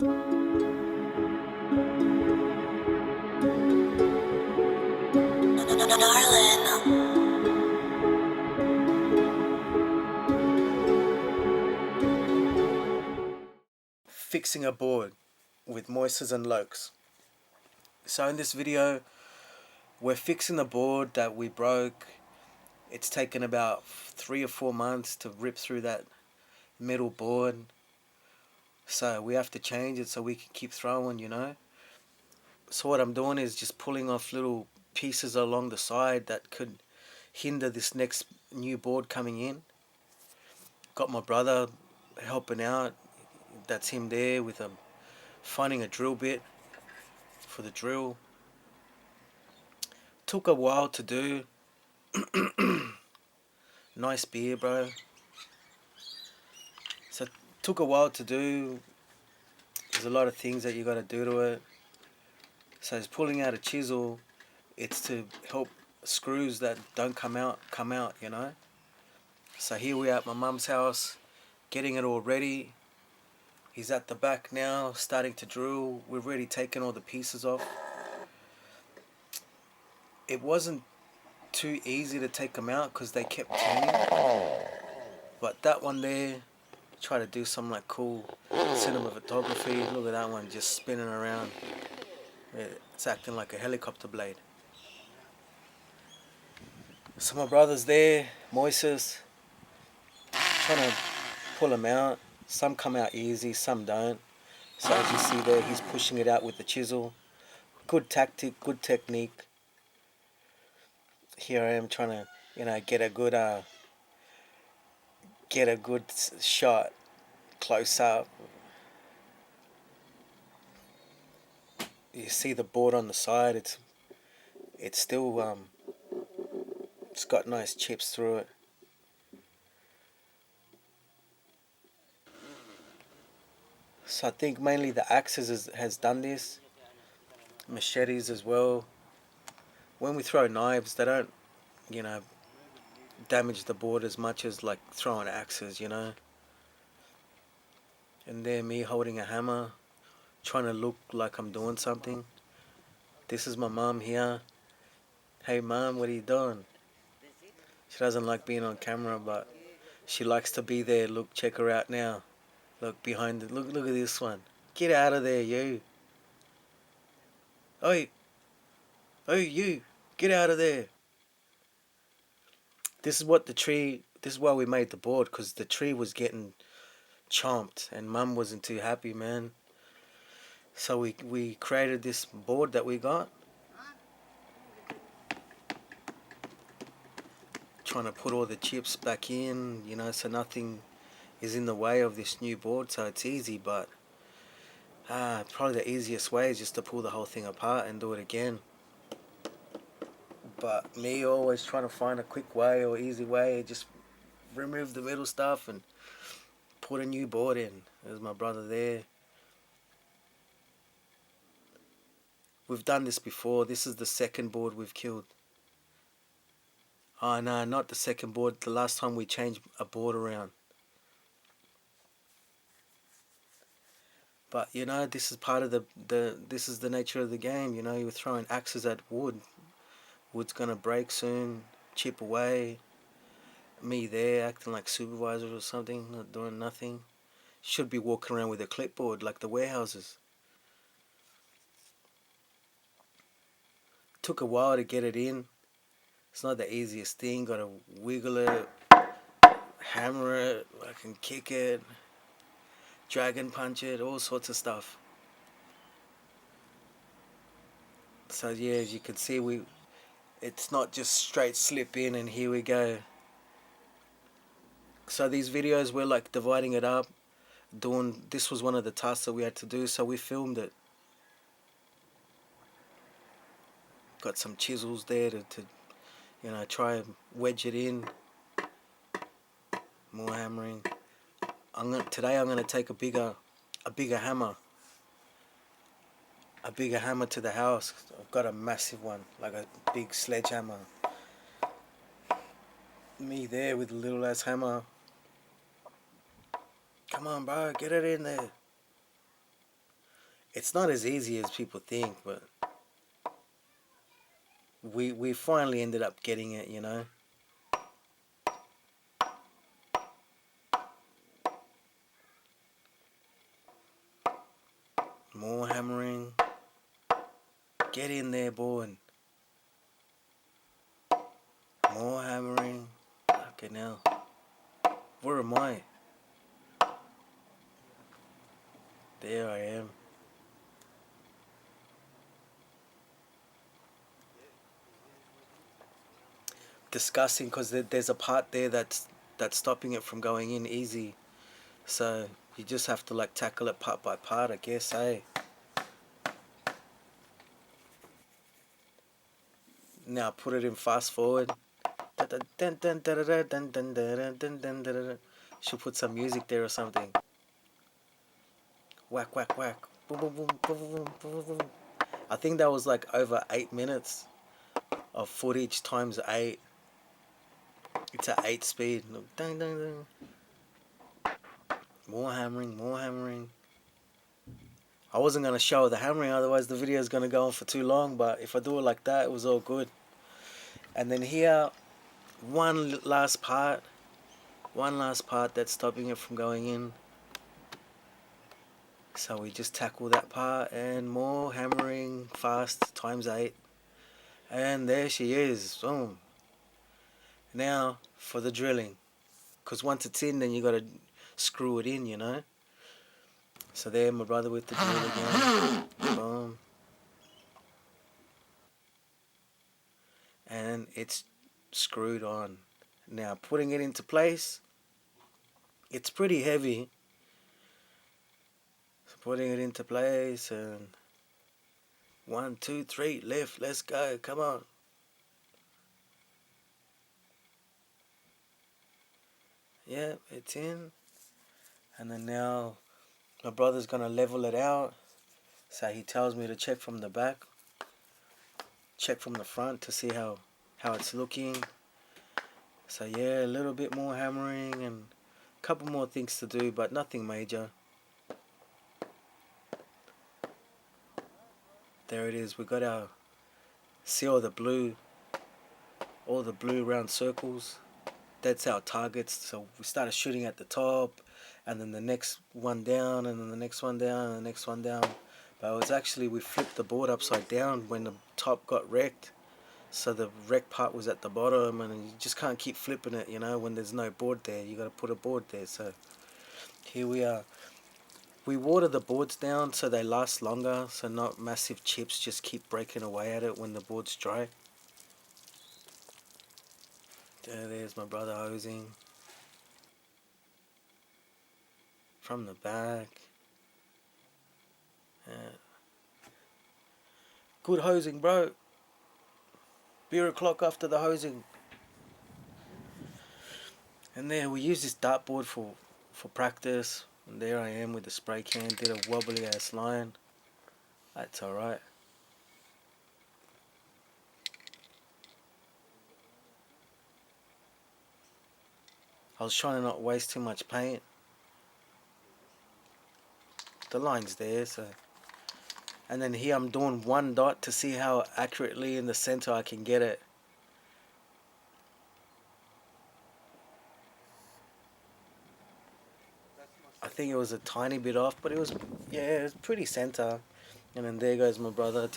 Fixing a board with Moises and Lokes. So in this video we're fixing the board that we broke. It's taken about 3 or 4 months to rip through that metal board, so we have to change it so we can keep throwing, you know. So what I'm doing is just pulling off little pieces along the side that could hinder this next new board coming in. Got my brother helping out, that's him there with finding a drill bit for the drill. Took a while to do. Nice beer, bro. So took a while to do. There's a lot of things that you got to do to it. So it's pulling out a chisel. It's to help screws that don't come out, you know. So here we are at my mum's house, getting it all ready. He's at the back now, starting to drill. We've already taken all the pieces off. It wasn't too easy to take them out because they kept turning. But that one there, try to do some like cool cinematography. Look at that one just spinning around. It's acting like a helicopter blade. So my brother's there, Moises, trying to pull them out. Some come out easy, some don't. So as you see there, he's pushing it out with the chisel. Good tactic, good technique. Here I am trying to, you know, get a good shot close up. You see the board on the side. It's still it's got nice chips through it. So I think mainly the axes has done this. Machetes as well. When we throw knives, they don't, you know, damage the board as much as like throwing axes, you know. And there me holding a hammer, trying to look like I'm doing something. This is my mum here. Hey mum, what are you doing? She doesn't like being on camera, but she likes to be there. Look, check her out now. Look behind it. Look at this one. Get out of there, you. Oi, you. Get out of there. This is why we made the board, because the tree was getting chomped and mum wasn't too happy, man. So we created this board that we got. Trying to put all the chips back in, you know, so nothing is in the way of this new board, so it's easy. But probably the easiest way is just to pull the whole thing apart and do it again. But me always trying to find a quick way or easy way, just remove the middle stuff and put a new board in. There's my brother there. We've done this before. This is the second board we've killed. Oh no, not the second board. The last time we changed a board around. But you know, this is part of this is the nature of the game. You know, you're throwing axes at wood. Wood's gonna break soon. Chip away. Me there acting like supervisor or something, not doing nothing. Should be walking around with a clipboard like the warehouses. Took a while to get it in. It's not the easiest thing. Gotta wiggle it, hammer it, I can kick it, dragon punch it, all sorts of stuff. So yeah, as you can see, it's not just straight slip in and here we go. So these videos, we're like dividing it up. This was one of the tasks that we had to do, so we filmed it. Got some chisels there to you know, try and wedge it in. More hammering. Today I'm gonna take a bigger hammer. A bigger hammer to the house. I've got a massive one, like a big sledgehammer. Me there with a little ass hammer. Come on, bro, get it in there. It's not as easy as people think, but we finally ended up getting it, you know. More hammering. Get in there, boy. More hammering. Okay, now. Where am I? There I am. Disgusting, because there's a part there that's stopping it from going in easy. So you just have to like tackle it part by part, I guess, eh? Now put it in fast forward. Should put some music there or something. Whack, whack, whack. Boom, boom, boom, boom, boom, boom, boom. I think that was like over 8 minutes of footage times 8. It's at 8 speed. Dun, dun, dun. More hammering, more hammering. I wasn't going to show the hammering, otherwise the video is going to go on for too long, but if I do it like that, it was all good. And then here, one last part that's stopping it from going in. So we just tackle that part, and more hammering, fast, times 8. And there she is, boom. Now for the drilling, because once it's in, then you got to screw it in, you know. So there, my brother with the drill again, boom. And it's screwed on. Now putting it into place, it's pretty heavy. So putting it into place, and 1, 2, 3, lift, let's go, come on. Yeah, it's in. And then now my brother's gonna level it out. So he tells me to check from the back, check from the front to see how it's looking. So yeah, a little bit more hammering and a couple more things to do, but nothing major. There it is. We got our, see all the blue round circles. That's our targets. So we started shooting at the top, and then the next one down, and then the next one down, and the next one down. But it was actually, we flipped the board upside down when the top got wrecked. So the wreck part was at the bottom, and you just can't keep flipping it, you know, when there's no board there. You got to put a board there. So here we are. We water the boards down so they last longer, so not massive chips just keep breaking away at it when the board's dry. There's my brother hosing from the back. Yeah. Good hosing, bro. Beer o'clock after the hosing. And there, we use this dartboard for practice. And there I am with the spray can. Did a wobbly ass line. That's alright. I was trying to not waste too much paint. The line's there, so. And then here I'm doing one dot to see how accurately in the center I can get it. I think it was a tiny bit off, but it was, yeah, it was pretty center. And then there goes my brother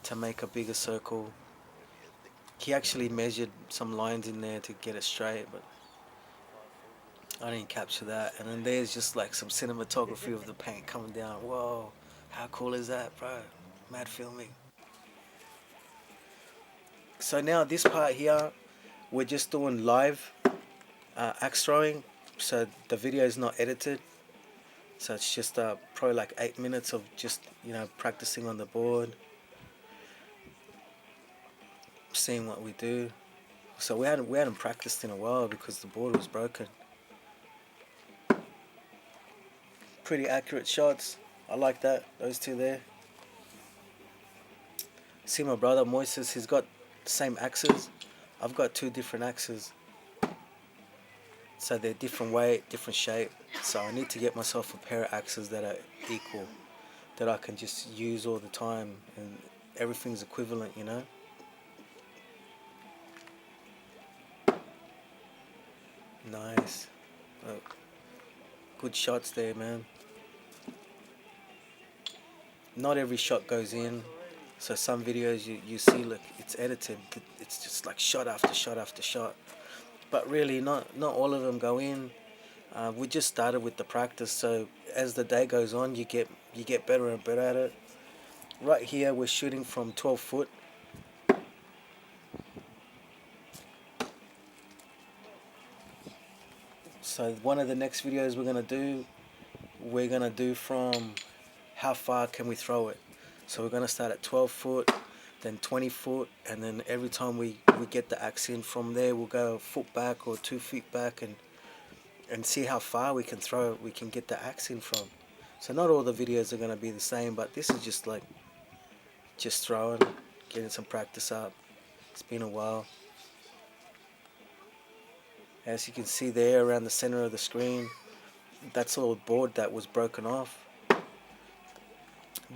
to make a bigger circle. He actually measured some lines in there to get it straight, but I didn't capture that. And then there's just like some cinematography of the paint coming down. Whoa, how cool is that, bro? Mad filming. So now this part here, we're just doing live axe throwing. So the video is not edited. So it's just probably like 8 minutes of just, you know, practicing on the board, seeing what we do. So we hadn't practiced in a while because the board was broken. Pretty accurate shots. I like that. Those two there. See my brother Moises, he's got the same axes. I've got 2 different axes. So they're different weight, different shape. So I need to get myself a pair of axes that are equal. that I can just use all the time, and everything's equivalent, you know. Nice. Oh, good shots there, man. Not every shot goes in. So some videos you see, look, it's edited. It's just like shot after shot after shot. But really, not all of them go in. We just started with the practice, so as the day goes on, you get better and better at it. Right here, we're shooting from 12 foot. So one of the next videos we're gonna do from how far can we throw it. So we're gonna start at 12 foot, then 20 foot, and then every time we get the axe in from there, we'll go a foot back or 2 feet back and see how far we can throw it, we can get the axe in from. So not all the videos are gonna be the same, but this is just like just throwing, getting some practice up. It's been a while. As you can see there around the center of the screen, that's all board that was broken off.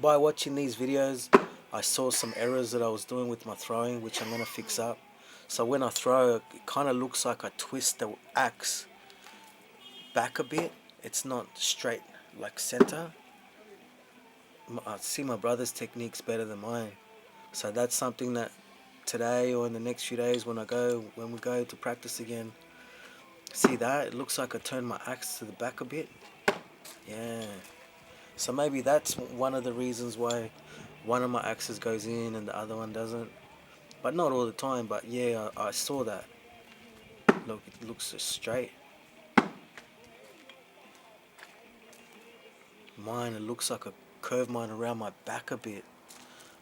By watching these videos, I saw some errors that I was doing with my throwing, which I'm going to fix up. So when I throw, it kind of looks like I twist the axe back a bit. It's not straight like center. I see my brother's technique's better than mine. So that's something that today or in the next few days when we go to practice again, see that? It looks like I turned my axe to the back a bit. Yeah. So maybe that's one of the reasons why one of my axes goes in and the other one doesn't. But not all the time, but yeah, I saw that. Look, it looks just straight. Mine, it looks like I curved mine around my back a bit.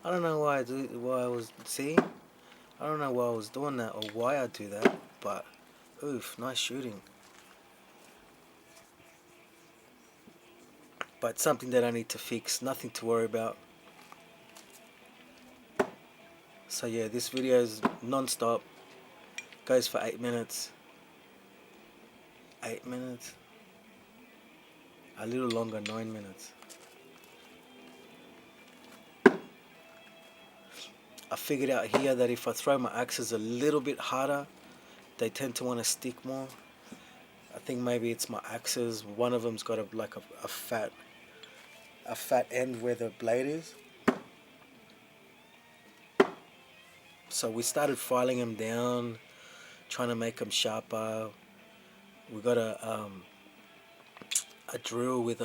I don't know I don't know why I was doing that or why I do that, but oof, nice shooting. But something that I need to fix, nothing to worry about. So yeah, this video is non-stop, goes for 8 minutes. 8 minutes? A little longer, 9 minutes. I figured out here that if I throw my axes a little bit harder, they tend to want to stick more. I think maybe it's my axes. One of them's got a fat end where the blade is. So we started filing them down, trying to make them sharper. We got a drill with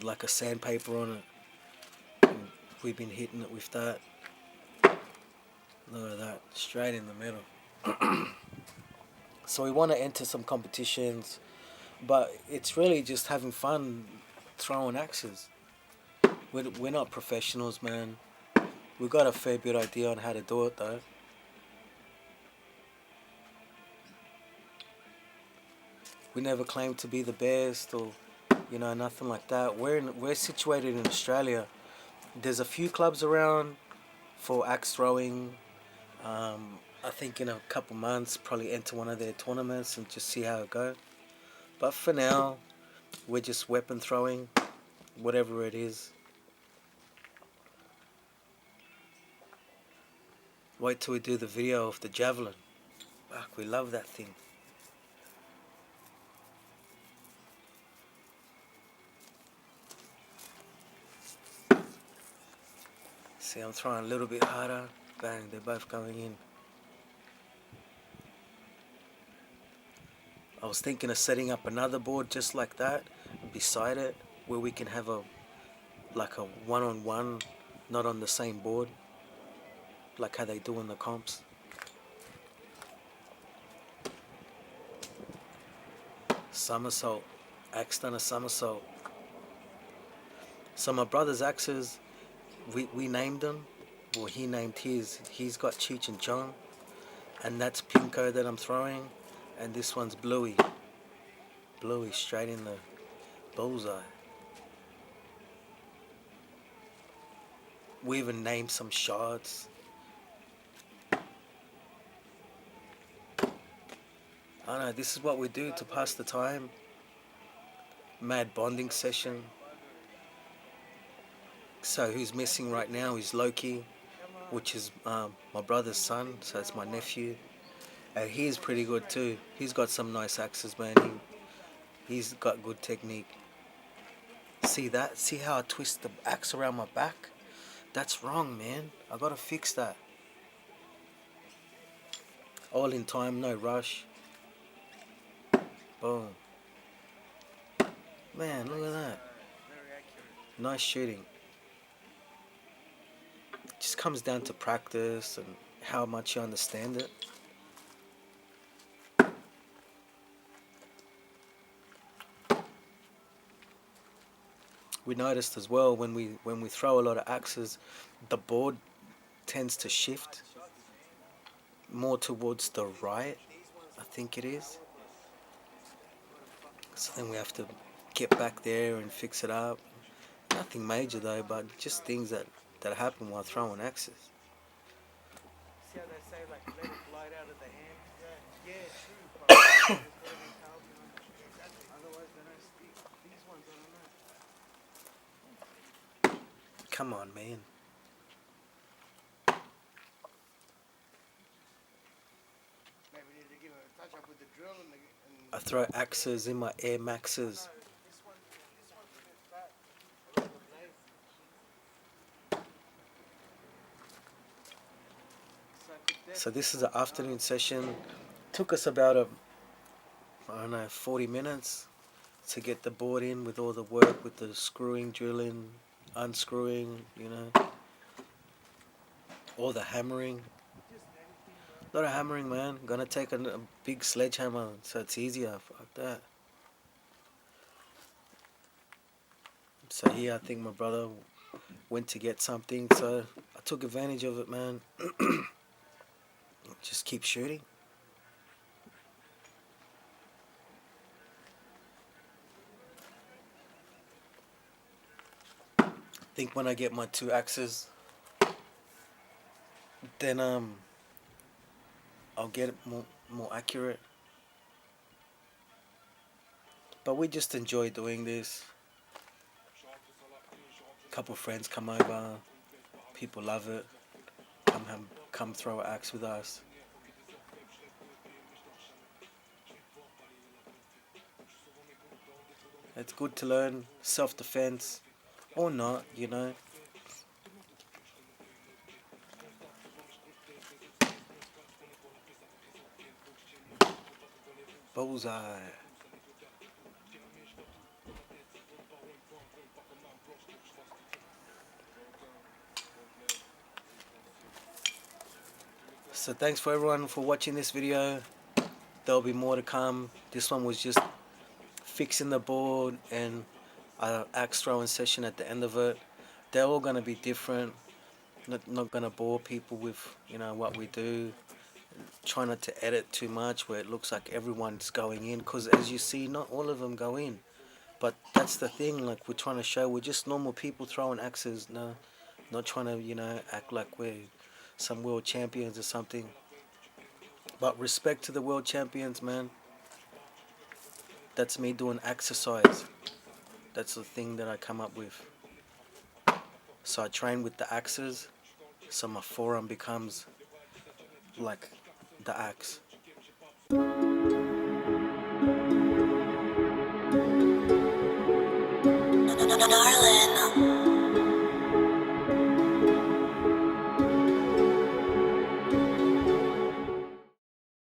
like a sandpaper on it. And we've been hitting it with that. Look at that, straight in the middle. So we want to enter some competitions, but it's really just having fun throwing axes. We're not professionals, man. We've got a fair bit idea on how to do it, though. We never claim to be the best or, nothing like that. We're situated in Australia. There's a few clubs around for axe throwing. I think in a couple months, probably enter one of their tournaments and just see how it goes. But for now, we're just weapon throwing, whatever it is. Wait till we do the video of the javelin. Fuck, we love that thing. See, I'm throwing a little bit harder. Bang, they're both going in. I was thinking of setting up another board just like that beside it, where we can have a one-on-one, not on the same board, like how they do in the comps. Somersault. Axe done a somersault. So my brother's axes, we named them. Well, he named his. He's got Cheech and Chong, and that's Pinko that I'm throwing, and this one's Bluey. Bluey, straight in the bullseye. We even named some shots. I don't know, this is what we do to pass the time. Mad bonding session. So who's missing right now is Loki, which is my brother's son, so it's my nephew. And he's pretty good too. He's got some nice axes, man. He's got good technique. See that? See how I twist the axe around my back? That's wrong, man. I gotta fix that. All in time, no rush. Boom. Man, look at that. Nice shooting. Just comes down to practice and how much you understand it. We noticed as well when we throw a lot of axes, the board tends to shift more towards the right, I think it is. So then we have to get back there and fix it up. Nothing major though, but just things that happen while throwing axes. See how they say like let it glide out of the hand? Yeah, true. Otherwise they don't stick. These ones I don't know. Come on, man. Maybe we need to give it a touch up with the drill and I throw axes in my Air Maxes. this one's a bit fat. So this is an afternoon session. Took us about I don't know, 40 minutes to get the board in with all the work, with the screwing, drilling, unscrewing, all the hammering. A lot of hammering, man. Gonna take a big sledgehammer so it's easier. Fuck that. So here I think my brother went to get something, so I took advantage of it, man. Just keep shooting. I think when I get my 2 axes, then I'll get it more accurate. But we just enjoy doing this. A couple friends come over, people love it. Come throw an axe with us. It's good to learn self-defense, or not, Bullseye. So thanks for everyone for watching this video. There'll be more to come. This one was just fixing the board and an axe throwing session at the end of it. They're all going to be different. Not going to bore people with what we do. Try not to edit too much where it looks like everyone's going in, because as you see, not all of them go in. But that's the thing, like we're trying to show we're just normal people throwing axes. No, not trying to act like we're some world champions or something. But respect to the world champions, man. That's me doing exercise. That's the thing that I come up with. So I train with the axes, so my forearm becomes like the axe. Darling.